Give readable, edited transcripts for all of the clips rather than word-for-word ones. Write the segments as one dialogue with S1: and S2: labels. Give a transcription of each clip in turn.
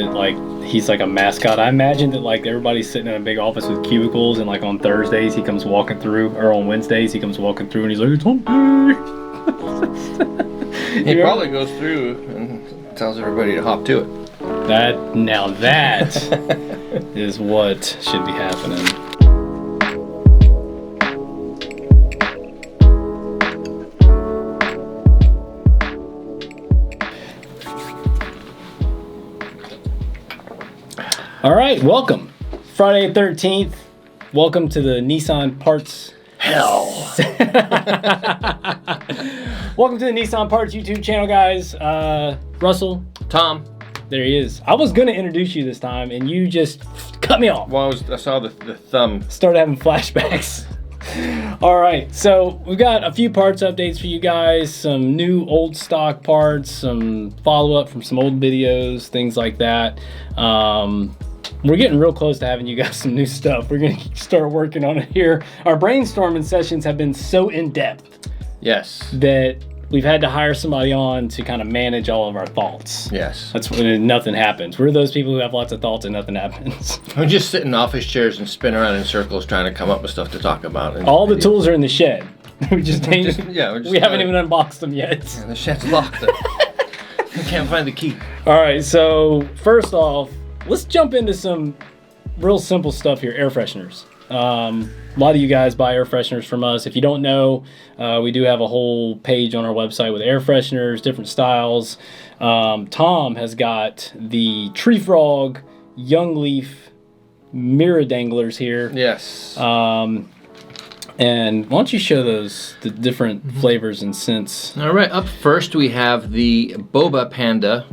S1: that like he's like a mascot. I imagine that like everybody's sitting in a big office with cubicles, and like on Thursdays he comes walking through, or on Wednesdays he comes walking through, and he's like, "It's hump day."
S2: He probably goes through and tells everybody to hop to it.
S1: That is what should be happening. All right, welcome. Friday the 13th. Welcome to the Nissan Parts
S2: Hell.
S1: Welcome to the Nissan Parts YouTube channel, guys. Russell.
S2: Tom.
S1: There he is. I was going to introduce you this time, and you just cut me off.
S2: Well, I saw the thumb.
S1: Started having flashbacks. All right, so we've got a few parts updates for you guys, some new old stock parts, some follow-up from some old videos, things like that. We're getting real close to having you guys some new stuff. We're going to start working on it here. Our brainstorming sessions have been so in-depth.
S2: Yes.
S1: That we've had to hire somebody on to kind of manage all of our thoughts.
S2: Yes.
S1: That's when nothing happens. We're those people who have lots of thoughts and nothing happens.
S2: We just sit in office chairs and spin around in circles trying to come up with stuff to talk about.
S1: All the tools are in the shed. We haven't even unboxed them yet.
S2: Yeah, the shed's locked. We can't find the key.
S1: All right, so first off, let's jump into some real simple stuff here, air fresheners. A lot of you guys buy air fresheners from us. If you don't know, we do have a whole page on our website with air fresheners, different styles. Tom has got the Tree Frog Young Leaf mirror danglers here.
S2: Yes.
S1: And why don't you show the different flavors and scents?
S2: All right, up first we have the Boba Panda.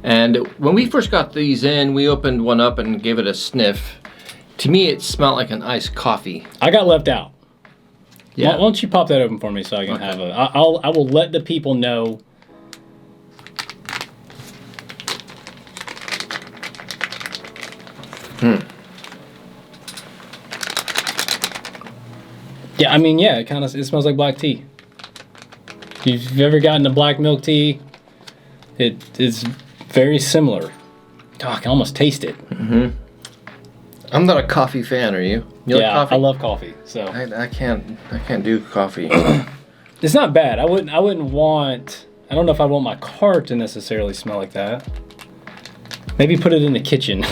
S2: And when we first got these in, we opened one up and gave it a sniff. To me, it smelled like an iced coffee.
S1: I got left out.
S2: Yeah.
S1: Why don't you pop that open for me so I can have a... I will let the people know. Yeah, I mean, yeah, it smells like black tea. If you've ever gotten a black milk tea, it is very similar. Oh, I can almost taste it.
S2: Mm-hmm. I'm not a coffee fan, are you? You like coffee?
S1: I love coffee. So
S2: I can't do coffee.
S1: It's not bad. I wouldn't want. I don't know if I want my car to necessarily smell like that. Maybe put it in the kitchen.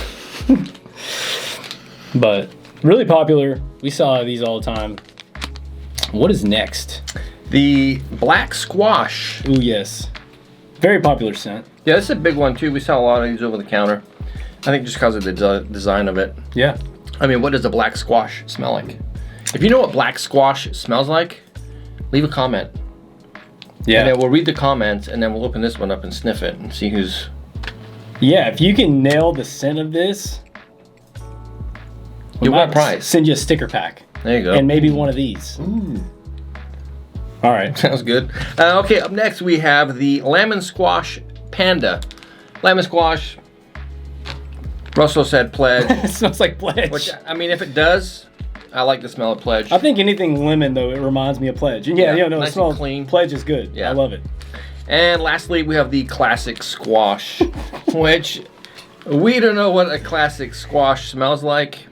S1: But really popular. We saw these all the time. What is next?
S2: The Black Squash.
S1: Ooh, yes. Very popular scent.
S2: Yeah, this is a big one too. We saw a lot of these over the counter. I think just because of the design of it.
S1: Yeah.
S2: I mean, what does a black squash smell like? If you know what black squash smells like, leave a comment.
S1: Yeah.
S2: And then we'll read the comments, and then we'll open this one up and sniff it and see who's...
S1: Yeah, if you can nail the scent of this,
S2: you'll win a prize.
S1: Send you a sticker pack.
S2: There you go.
S1: And maybe one of these.
S2: Ooh.
S1: All right.
S2: Sounds good. Okay, up next we have the Lemon Squash Panda. Lemon Squash... Russell said pledge.
S1: It smells like pledge.
S2: Which, I mean, if it does, I like the smell of pledge.
S1: I think anything lemon, though, it reminds me of pledge. And
S2: nice
S1: it smells
S2: and clean.
S1: Pledge is good.
S2: Yeah.
S1: I love it.
S2: And lastly, we have the classic squash, which we don't know what a classic squash smells like.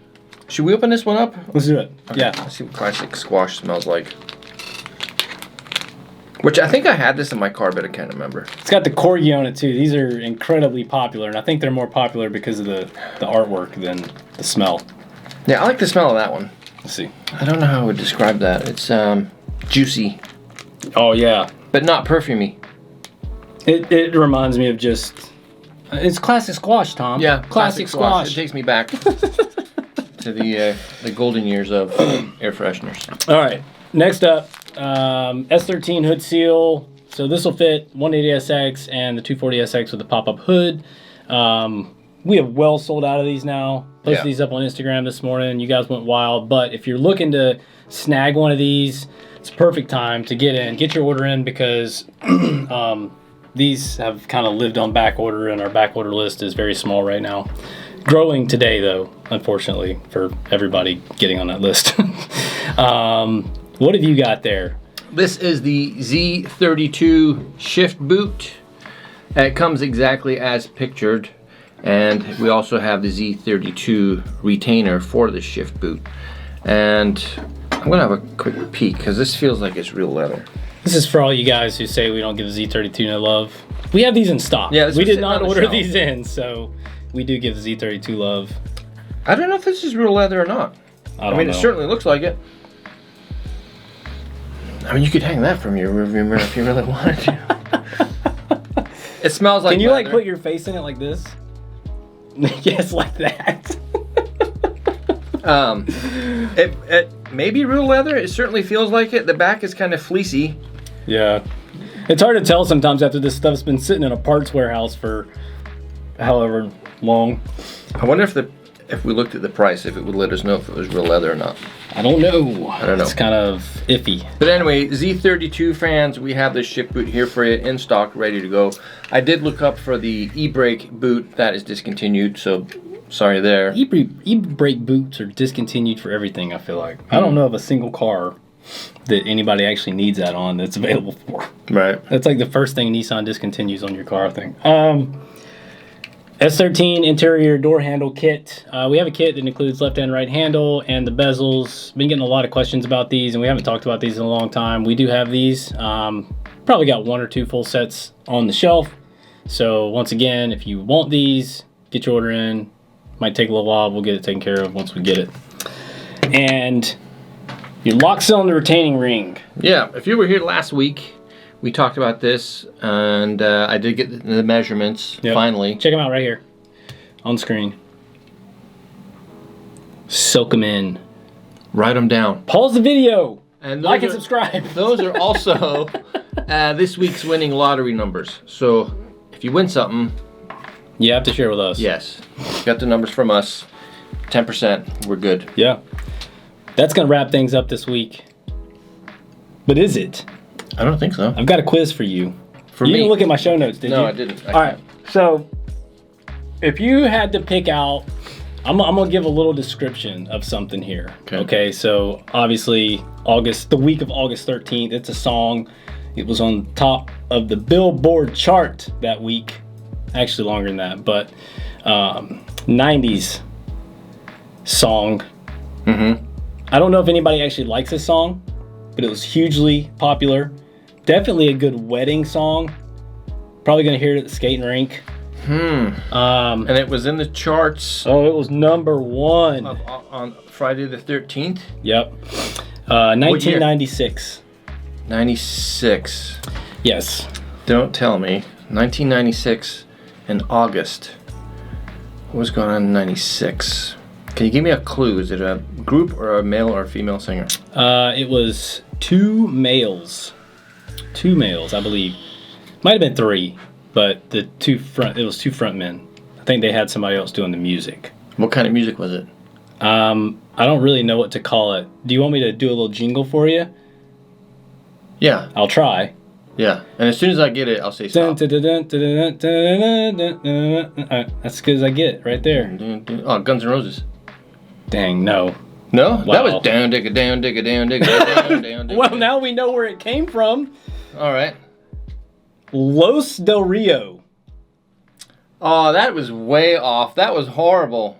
S2: Should we open this one up?
S1: Let's do it.
S2: Okay,
S1: Yeah.
S2: Let's see what classic squash smells like. Which I think I had this in my car, but I can't remember.
S1: It's got the corgi on it, too. These are incredibly popular, and I think they're more popular because of the artwork than the smell.
S2: Yeah, I like the smell of that one.
S1: Let's see.
S2: I don't know how I would describe that. It's juicy.
S1: Oh, yeah.
S2: But not perfumey.
S1: It reminds me of just... It's classic squash, Tom.
S2: Yeah,
S1: Classic squash.
S2: It takes me back to the golden years of air fresheners.
S1: All right. Next up, S13 hood seal. So this will fit 180SX and the 240SX with the pop-up hood. We have well sold out of these now. Posted these up on Instagram this morning. You guys went wild. But if you're looking to snag one of these, it's a perfect time to get your order in, because these have kind of lived on back order, and our back order list is very small right now. Growing today, though, unfortunately, for everybody getting on that list. What have you got there?
S2: This is the Z32 shift boot. It comes exactly as pictured. And we also have the Z32 retainer for the shift boot. And I'm gonna have a quick peek because this feels like it's real leather.
S1: This is for all you guys who say we don't give the Z32 no love. We have these in stock.
S2: Yeah,
S1: we did not order these in, so we do give the Z32 love.
S2: I don't know if this is real leather or not. I mean, it certainly looks like it. I mean, you could hang that from your rearview mirror if you really wanted to. It smells like
S1: Can you
S2: leather.
S1: like put your face in it like this? Yes, like that.
S2: It may be real leather. It certainly feels like it. The back is kind of fleecy.
S1: Yeah. It's hard to tell sometimes after this stuff's been sitting in a parts warehouse for however long.
S2: I wonder if we looked at the price, if it would let us know if it was real leather or not.
S1: I don't know.
S2: I don't know.
S1: It's kind of iffy.
S2: But anyway, Z32 fans, we have this ship boot here for you in stock, ready to go. I did look up for the e-brake boot. That is discontinued, so sorry there.
S1: E-brake boots are discontinued for everything, I feel like. I don't know of a single car that anybody actually needs that on that's available for.
S2: Right.
S1: That's like the first thing Nissan discontinues on your car, I think. S13 interior door handle kit. We have a kit that includes left and right handle and the bezels. Been getting a lot of questions about these, and we haven't talked about these in a long time. We do have these. Probably got 1 or 2 full sets on the shelf. So once again, if you want these, get your order in. Might take a little while. We'll get it taken care of once we get it. And your lock cylinder retaining ring.
S2: Yeah, if you were here last week, we talked about this, and I did get the measurements, finally.
S1: Check them out right here on screen. Soak them in.
S2: Write them down.
S1: Pause the video.
S2: And
S1: like and subscribe.
S2: Those are also this week's winning lottery numbers. So if you win something,
S1: you have to share with us.
S2: Yes. Got the numbers from us. 10%. We're good.
S1: Yeah. That's going to wrap things up this week. But is it?
S2: I don't think so.
S1: I've got a quiz for you.
S2: For
S1: you
S2: me?
S1: didn't look at my show notes, did you?
S2: No, I didn't.
S1: All right. So if you had to pick out, I'm going to give a little description of something here. Okay. So obviously the week of August 13th, it's a song. It was on top of the Billboard chart that week. Actually longer than that, but 90s song.
S2: Mm-hmm.
S1: I don't know if anybody actually likes this song, but it was hugely popular. Definitely a good wedding song. Probably gonna hear it at the skating rink.
S2: And it was in the charts.
S1: Oh, it was number 1
S2: on Friday the 13th.
S1: Yep. 1996.
S2: 96.
S1: Yes.
S2: Don't tell me. 1996 in August. What was going on in 96? Can you give me a clue? Is it a group or a male or a female singer?
S1: It was 2 males. 2 males, I believe. Might have been 3, but it was 2 front men. I think they had somebody else doing the music.
S2: What kind of music was it?
S1: I don't really know what to call it. Do you want me to do a little jingle for you?
S2: Yeah.
S1: I'll try.
S2: Yeah. And as soon as I get it, I'll say stop.
S1: That's as good as I get right there.
S2: Oh, Guns N' Roses.
S1: Dang, no.
S2: No?
S1: Wow.
S2: That was down, digga, down, digga, down, digga, down, down, digga.
S1: Well, now we know where it came from.
S2: All right.
S1: Los Del Rio.
S2: Oh, that was way off. That was horrible.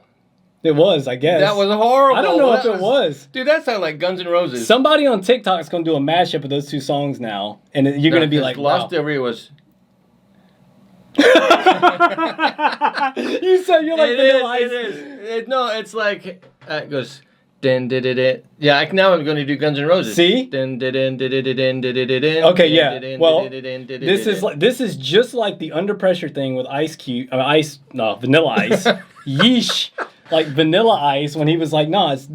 S1: It was, I guess.
S2: That was horrible.
S1: I don't know if it was.
S2: Dude, that sounded like Guns N' Roses.
S1: Somebody on TikTok is going to do a mashup of those 2 songs now, and you're going to be like, wow.
S2: Los Del Rio was...
S1: You said you're like Vanilla Ice.
S2: It is. No, it's like... it goes... Din, din, din, din. Yeah, now I'm going to do Guns N' Roses.
S1: See?
S2: Din, din, din, din, din, din, din, din, din,
S1: okay, yeah.
S2: din,
S1: Well,
S2: din, din, din,
S1: this is just like the Under Pressure thing with Vanilla Ice. Yeesh. Like Vanilla Ice when he was like, nah, it's...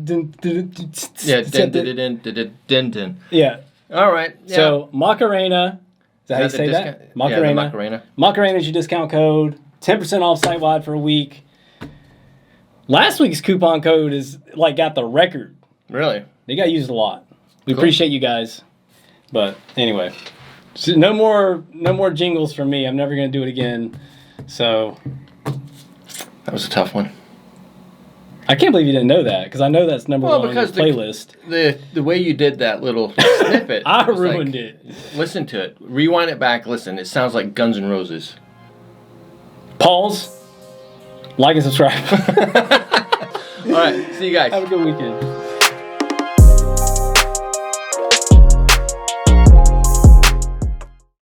S2: Yeah, din, din, din, din, din, din.
S1: Yeah.
S2: All right. Yeah.
S1: So, Macarena. Is that how you say that? Macarena.
S2: Yeah, Macarena.
S1: Macarena is your discount code. 10% off site-wide for a week. Last week's coupon code is got the record.
S2: Really?
S1: They got used a lot. We appreciate you guys. But anyway, so no more jingles from me. I'm never going to do it again. So
S2: that was a tough one.
S1: I can't believe you didn't know that because I know that's number 1 on the playlist.
S2: The way you did that little snippet,
S1: I ruined it.
S2: Listen to it. Rewind it back. Listen. It sounds like Guns N' Roses.
S1: Pause. Like and subscribe.
S2: All right, see you guys.
S1: Have a good weekend.